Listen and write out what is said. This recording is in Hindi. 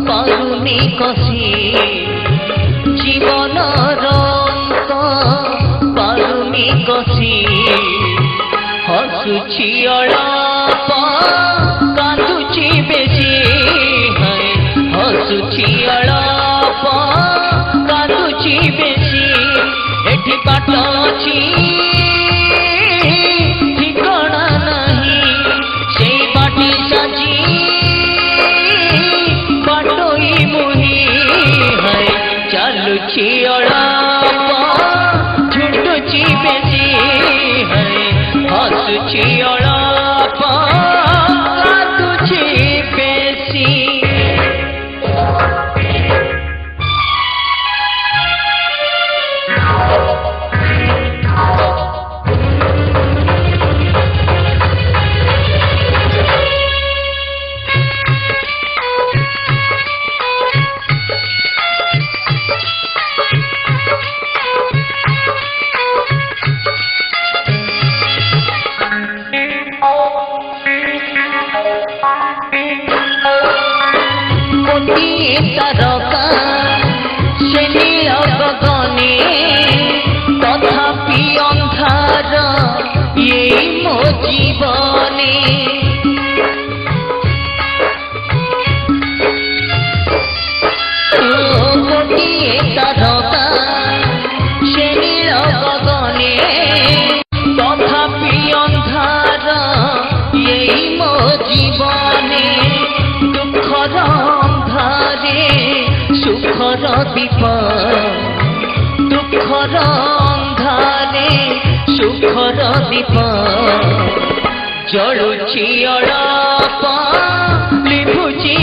पारुनी कसी जीवन रंग पारुनी कसी हसुची अळप कांदुची बेसी है हसुची अळप कांदुची बेसी एठी बाट अछि ठिकाना नहीं से बाटी साजी बाटोई मुही है चलुची अळप झुंडुची बेसी है हसुची अळप कांदुची बेसी तारका से नील गगने तथापि अंधार ये मो जीवने गोटिए तारका से नील गगने तथापि अंधार ये मो जीवने दुखर सुखर दीप दुखर अंधारे सुखर दीप जलुची अळप लिभुची